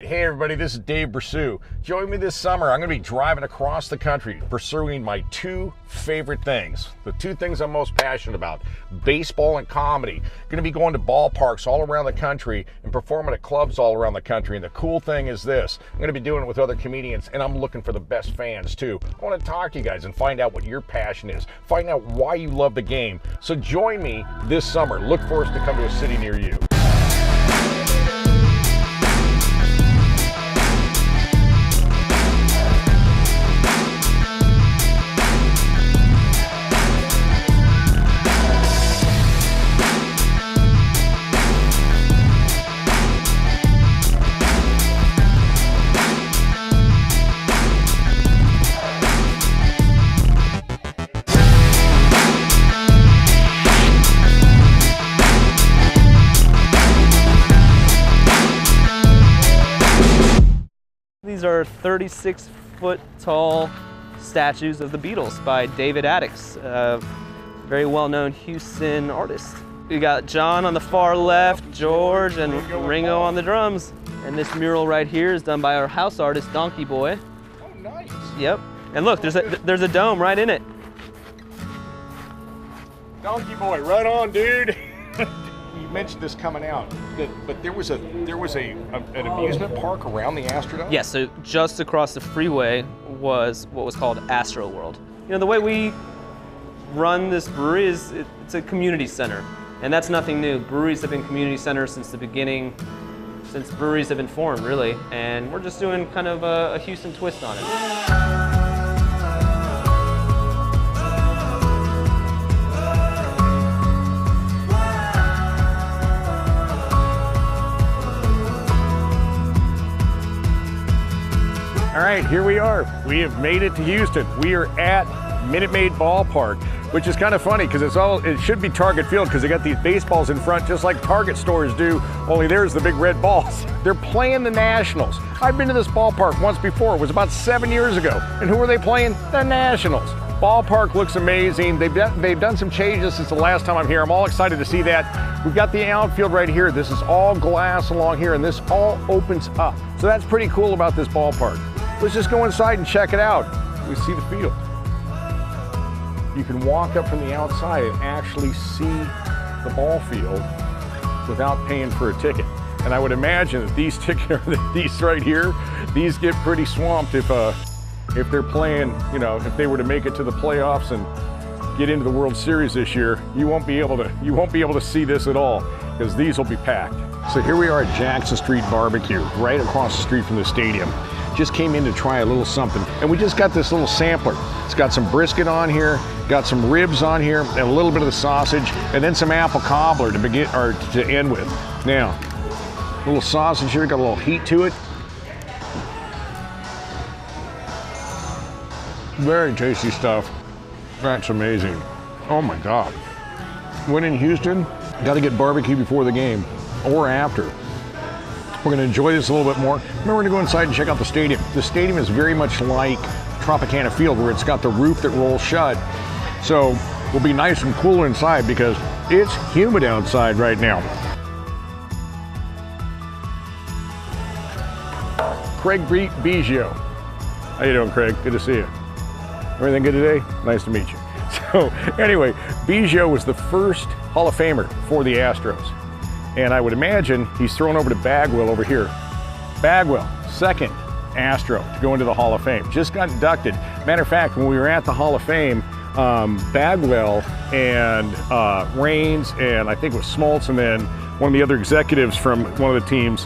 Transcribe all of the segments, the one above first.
Hey everybody, this is Dave Bressoud. Join me this summer. I'm going to be driving across the country pursuing my two favorite things. The two things I'm most passionate about, baseball and comedy. Going to be going to ballparks all around the country and performing at clubs all around the country. And the cool thing is this, I'm going to be doing it with other comedians, and I'm looking for the best fans too. I want to talk to you guys and find out what your passion is. Find out why you love the game. So join me this summer. Look for us to come to a city near you. These are 36-foot tall statues of the Beatles by David Addix, a very well-known Houston artist. We got John on the far left, George, and Ringo on the drums. And this mural right here is done by our house artist, Donkey Boy. Oh, nice. Yep. And look, there's a dome right in it. Donkey Boy, right on, dude. You mentioned this coming out, but there was an amusement park around the Astros? Yeah, so just across the freeway was what was called Astro World. You know, the way we run this brewery is it's a community center, and that's nothing new. Breweries have been community centers since the beginning, since breweries have been formed, really, and we're just doing kind of a Houston twist on it. All right, here we are. We have made it to Houston. We are at Minute Maid Ballpark, which is kind of funny because it should be Target Field because they got these baseballs in front just like Target stores do, only there's the big red balls. They're playing the Nationals. I've been to this ballpark once before. It was about 7 years ago. And who are they playing? The Nationals. Ballpark looks amazing. They've done some changes since the last time I'm here. I'm all excited to see that. We've got the outfield right here. This is all glass along here, and this all opens up. So that's pretty cool about this ballpark. Let's just go inside and check it out. We see the field. You can walk up from the outside and actually see the ball field without paying for a ticket. And I would imagine that these right here, these get pretty swamped if they're playing, you know, if they were to make it to the playoffs and get into the World Series this year, you won't be able to see this at all because these will be packed. So here we are at Jackson Street Barbecue, right across the street from the stadium. Just came in to try a little something, and we just got this little sampler. It's got some brisket on here, got some ribs on here, and a little bit of the sausage, and then some apple cobbler to end with. Now, a little sausage here, got a little heat to it. Very tasty stuff. That's amazing. Oh my God. When in Houston, got to get barbecue before the game or after. We're going to enjoy this a little bit more. Then we're going to go inside and check out the stadium. The stadium is very much like Tropicana Field, where it's got the roof that rolls shut. So we'll be nice and cool inside because it's humid outside right now. Craig Bressoud. How you doing, Craig? Good to see you. Everything good today? Nice to meet you. So anyway, Bressoud was the first Hall of Famer for the Astros. And I would imagine he's thrown over to Bagwell over here. Bagwell, second Astro to go into the Hall of Fame. Just got inducted. Matter of fact, when we were at the Hall of Fame, Bagwell and Raines and I think it was Smoltz and then one of the other executives from one of the teams,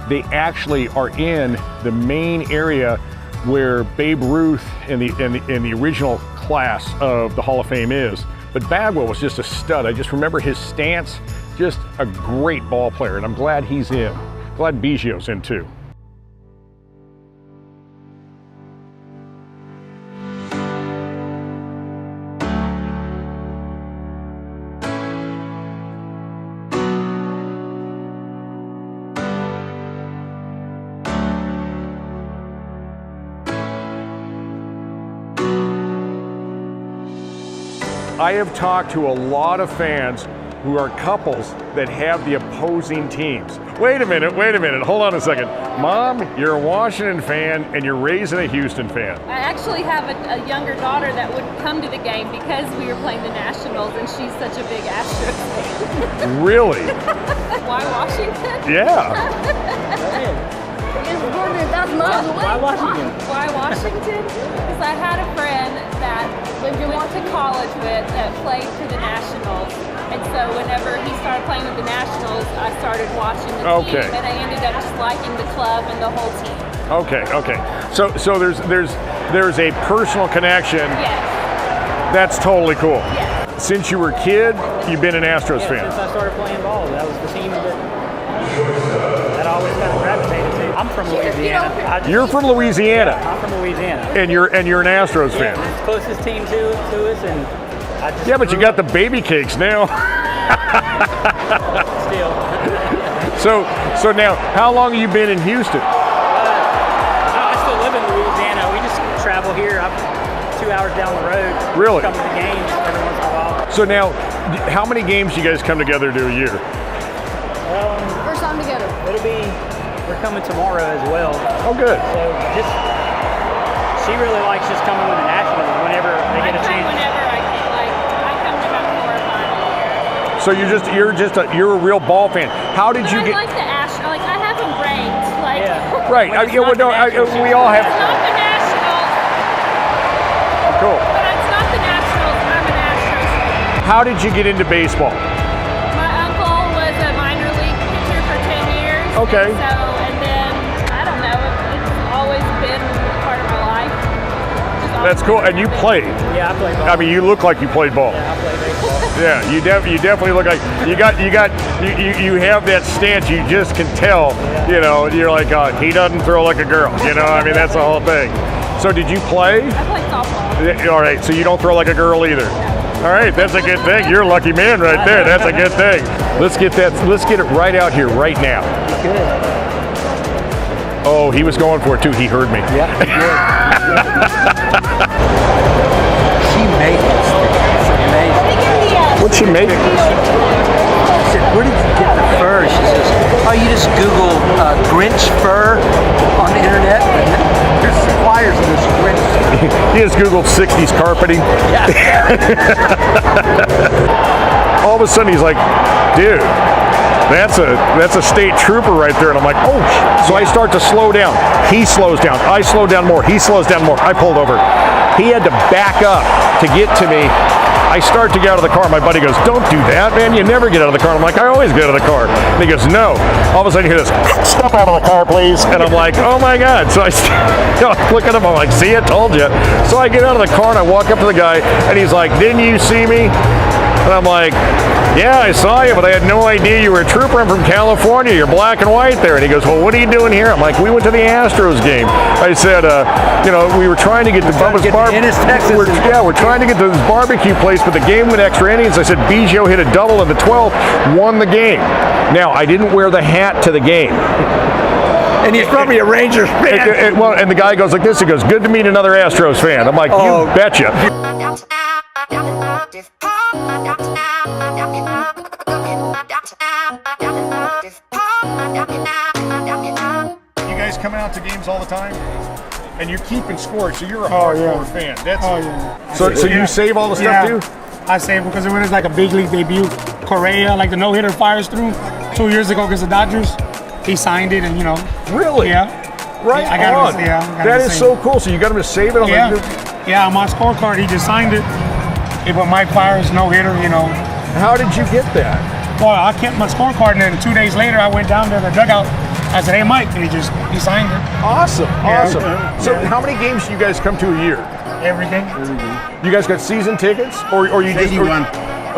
they actually are in the main area where Babe Ruth in the original class of the Hall of Fame is. But Bagwell was just a stud. I just remember his stance. Just a great ball player, and I'm glad he's in. Glad Bressoud's in too. I have talked to a lot of fans who are couples that have the opposing teams. Wait a minute, hold on a second. Mom, you're a Washington fan and you're raising a Houston fan. I actually have a younger daughter that would come to the game because we were playing the Nationals and she's such a big Astros fan. Really? Why Washington? Yeah. Why Washington? Why Washington? Because I had a friend that went to college with that played for the Nationals. And so whenever he started playing with the Nationals, I started watching the team, and I ended up just liking the club and the whole team. Okay. So there's a personal connection. Yes. That's totally cool. Yes. Since you were a kid, you've been an Astros fan. Since I started playing ball, that was the team that I always kind of gravitated to. I'm from Louisiana. You're from Louisiana. I'm from Louisiana. And you're an Astros fan. It's the closest team to us, and I just Yeah, but you got the baby cakes now. still. So now, how long have you been in Houston? I still live in Louisiana. We just travel here. I'm 2 hours down the road. Really? Come to the games every once in a while. So now, how many games do you guys come together to a year? First time together. We're coming tomorrow as well. Oh, good. So she really likes just coming with the Nationals whenever they get a chance. Whenever I can, I come to about 4 or 5 a year. So you're a real ball fan. How did you I get? like the Astros. I have them ranked. Yeah. Right. But it's not the Nationals. We all have. It's not the Nationals, Cool. but it's not the Nationals. I'm an Astros fan. How did you get into baseball? My uncle was a minor league pitcher for 10 years. Okay. And then, I don't know, it's always been part of my life. That's cool. And you played. Yeah, I play ball. I mean, you look like you played ball. Yeah, I play baseball. Yeah, you definitely look like you have that stance. You just can tell. You know, you're like he doesn't throw like a girl. You know, I mean that's the whole thing. So did you play? I played softball. Yeah, all right. So you don't throw like a girl either. All right, that's a good thing. You're a lucky man right there. That's a good thing. Let's get it right out here right now. Good. Oh, he was going for it too. He heard me. Yeah. She made this thing. It's amazing. What'd she make? I said, where did you get the fur? She says, oh, you just Google Grinch fur on the internet, and there's suppliers of this Grinch. He just Googled 60s carpeting. All of a sudden he's like, dude, that's a state trooper right there. And I'm like, oh. So I start to slow down. He slows down. I slow down more. He slows down more. I pulled over. He had to back up to get to me. I start to get out of the car. My buddy goes, don't do that, man. You never get out of the car. I'm like, I always get out of the car. And he goes, no. All of a sudden you hear this, step out of the car, please. And I'm like, oh my God. So I look at him. I'm like, see, I told you. So I get out of the car and I walk up to the guy and he's like, didn't you see me? And I'm like, yeah, I saw you, but I had no idea you were a trooper. I'm from California. You're black and white there. And he goes, well, what are you doing here? I'm like, we went to the Astros game. I said, we were trying to get to Bubba's Barbecue. We're trying to get to this barbecue place, but the game went extra innings. I said, Biggio hit a double in the 12th, won the game. Now, I didn't wear the hat to the game. And he's probably a Rangers fan. And the guy goes like this. He goes, good to meet another Astros fan. I'm like, you betcha. You guys coming out to games all the time? And you're keeping score, so you're a hardcore fan. So you save all the stuff too? I save because when it's like a big league debut, Correa, like the no-hitter fires through 2 years ago against the Dodgers, he signed it and Really? Yeah. Right I got on. him, That is so cool. So you got him to save it on Yeah, on my scorecard, he just signed it. He put Mike Fiers no-hitter, How did you get that? Well, I kept my scorecard, and then 2 days later, I went down to the dugout. I said, hey, Mike, and he signed it. Awesome. So Yeah. how many games do you guys come to a year? Every game. You guys got season tickets? Or you just... 81.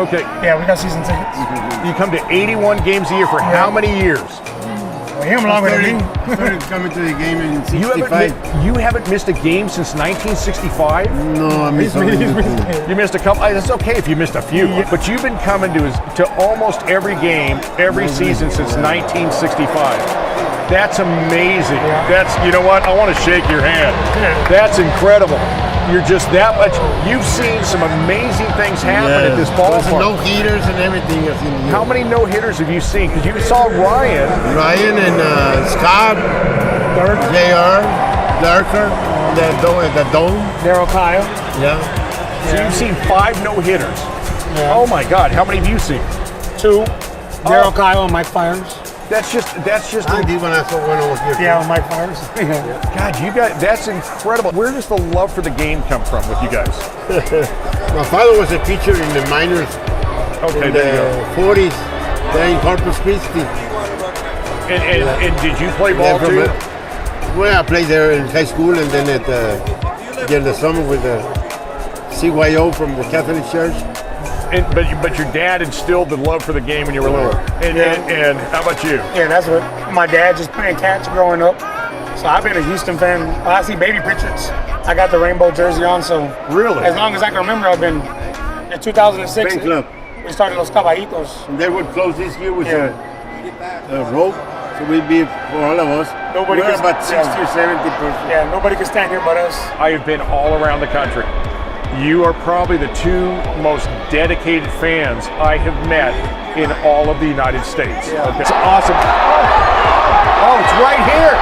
Okay. Yeah, we got season tickets. You come to 81 games a year for how many years? Well, him longer than me. Started coming to the game in 65. You haven't missed a game since 1965? No, I missed You missed a couple. It's okay if you missed a few, but you've been coming to almost every game, every season since 1965. That's amazing. That's, you know what? I want to shake your hand. That's incredible. you're just that much. You've seen some amazing things happen at this ballpark. No heaters and everything. How many no hitters have you seen? Because you saw Ryan And Scott, JR, Darker, the Dome. Daryl Kyle. Yeah. So you've seen 5 no hitters. Yeah. Oh my God! How many have you seen? 2. Daryl Kyle and Mike Fires. That's just. I did when I saw one over here. Yeah, Mike Fires. God, you guys, that's incredible. Where does the love for the game come from with you guys? My father was a pitcher in the minors Okay, in there you the go. 40s, there in Corpus Christi. And did you play ball too? Well, I played there in high school and then during the summer with the CYO from the Catholic Church. But your dad instilled the love for the game when you were little. And how about you? Yeah, that's what my dad just playing catch growing up. So I've been a Houston fan. I see baby pictures. I got the rainbow jersey on, so Really? as long as I can remember, I've been in 2006. Fan club. We started Los Caballitos. And they would close this year with a rope, so we'd be for all of us. Nobody We're can- about 60 or 70%. Yeah, nobody can stand here but us. I have been all around the country. You are probably the 2 most dedicated fans I have met in all of the United States. Okay. It's awesome. Oh, it's right here.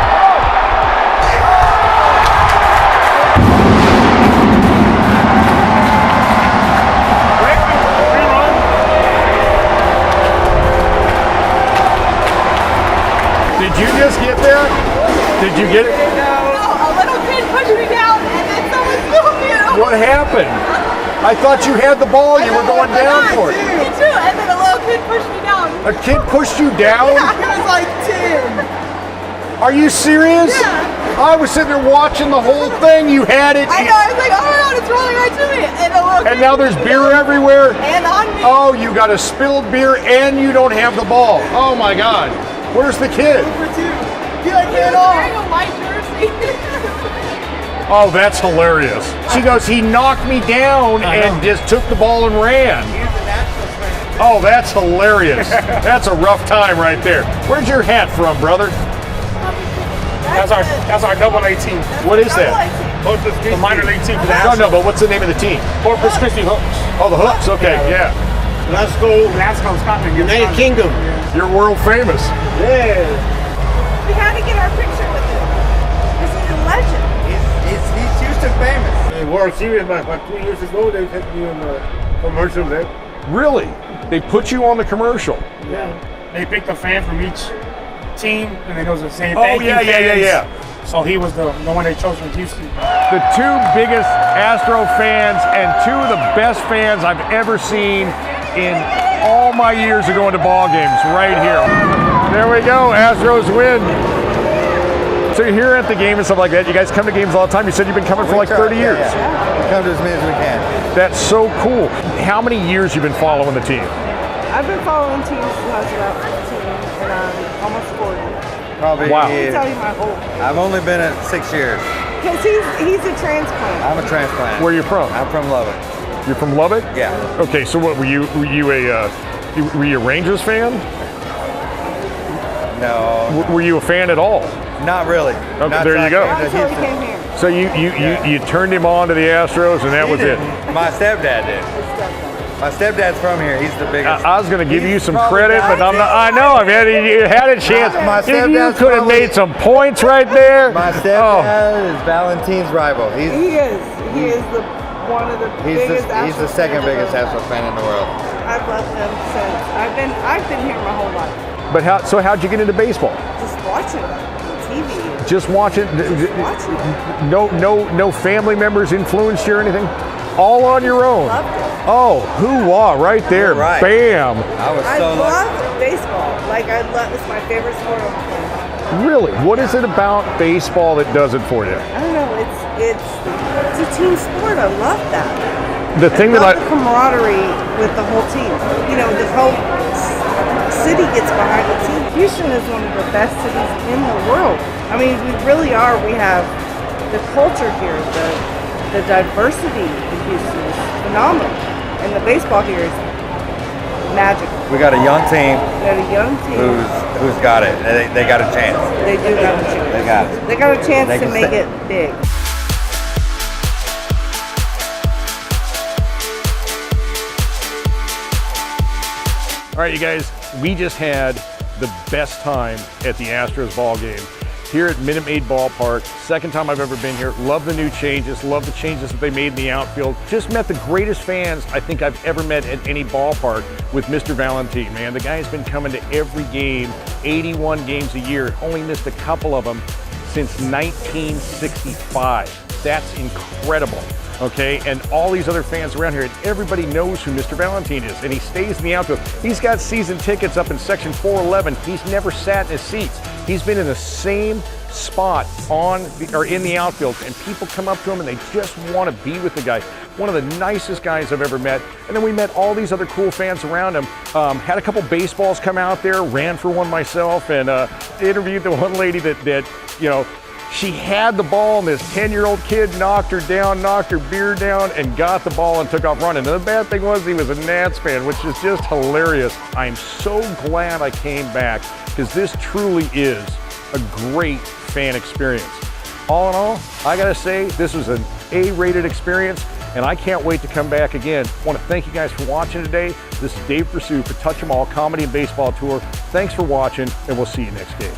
Did you just get there? Did you get it? A little kid pushed me down and then someone threw me. What happened? I thought you had the ball. You were going down for it. Me too, and then a little kid pushed me down. A kid pushed you down? He was like 10. Are you serious? Yeah. I was sitting there watching the whole thing. You had it. I know, I was like, oh my god, it's rolling right to me. And a little And kid now there's beer everywhere. and on me. Oh, you got a spilled beer and you don't have the ball. Oh my God. Where's the kid? He was wearing a white jersey. Oh, that's hilarious. She goes, he knocked me down and just took the ball and ran. Oh, that's hilarious. That's a rough time right there. Where's your hat from, brother? That's our double-A team. What is that? The minor league team for the No, Astros. no, but what's the name of the team? Corpus Christi Hooks. Oh, the Hooks. Okay, yeah. Glasgow, Glasgow, Scotland. United Kingdom. You're world famous. Yeah. We had to get our picture with him. This is a legend. He's Houston famous. The World Series about 2 years ago, they had me on the commercial there. Really? They put you on the commercial. They picked a fan from each team, and then there was the same. Oh, yeah. So he was the one they chose from Houston. The 2 biggest Astro fans and 2 of the best fans I've ever seen in all my years of going to ball games right here. There we go, Astros win. So you're here at the game and stuff like that. You guys come to games all the time. You said you've been coming for like 30 years. We come to as many as we can. That's so cool. How many years you been following the team? I've been following teams since I was about 15 and I'm almost 40. Probably. Wow. I can tell you my whole, I've only been at 6 years. because he's a transplant. I'm a transplant. Where are you from? I'm from Lubbock. You're from Lubbock? Yeah. Okay, so what were you a Rangers fan? No, Were you a fan at all? not really. Okay, Not there you go. till I Until came he to came Houston. here. So you turned him on to the Astros, and that was it. My stepdad did. My stepdad's from here. He's the biggest. I was going to give you some probably credit, but not. I know. I mean, you had a chance. My You stepdad's could have probably- made some points right there. My Oh, stepdad is Valentine's rival. He is. He is one of the biggest. He's the second biggest Astros fan in the world. I've loved him since I've been here my whole life. but how'd you get into baseball? Just watching TV. Just watching. Watching it. No family members influenced you or anything. All on your own. Loved it. Oh, hoo-wah, right there. Right. Bam. I was I so lucky. love baseball. Like it's my favorite sport on the planet. Really? What is it about baseball that does it for you? I don't know. It's a team sport. I love that. The thing that love the camaraderie with the whole team. You know, the whole city gets behind the team. Houston is one of the best cities in the world. I mean, we really are. We have the culture here, the diversity in Houston is phenomenal, and the baseball here is magical. We got a young team We got a young team. who's got it. They got a chance. They do got a chance. They got it. They got a chance They to can make stay- it big. All right, you guys, we just had the best time at the Astros ball game here at Minute Maid Ballpark. Second time I've ever been here. Love the new changes. Love the changes that they made in the outfield. Just met the greatest fans I think I've ever met at any ballpark with Mr. Valentine, man. The guy's been coming to every game, 81 games a year. Only missed a couple of them since 1965. That's incredible. Okay, and all these other fans around here, and everybody knows who Mr. Valentine is, and he stays in the outfield. He's got season tickets up in section 411. He's never sat in his seats. He's been in the same spot in the outfield, and people come up to him and they just want to be with the guy. One of the nicest guys I've ever met. And then we met all these other cool fans around him. Had a couple baseballs come out there, ran for one myself, and interviewed the one lady that you know, she had the ball and this 10-year-old kid knocked her beer down, and got the ball and took off running. And the bad thing was he was a Nats fan, which is just hilarious. I'm so glad I came back, because this truly is a great fan experience. All in all, I gotta say, this was an A-rated experience, and I can't wait to come back again. I want to thank you guys for watching today. This is Dave Bressoud for Touch 'em All Comedy and Baseball Tour. Thanks for watching, and we'll see you next game.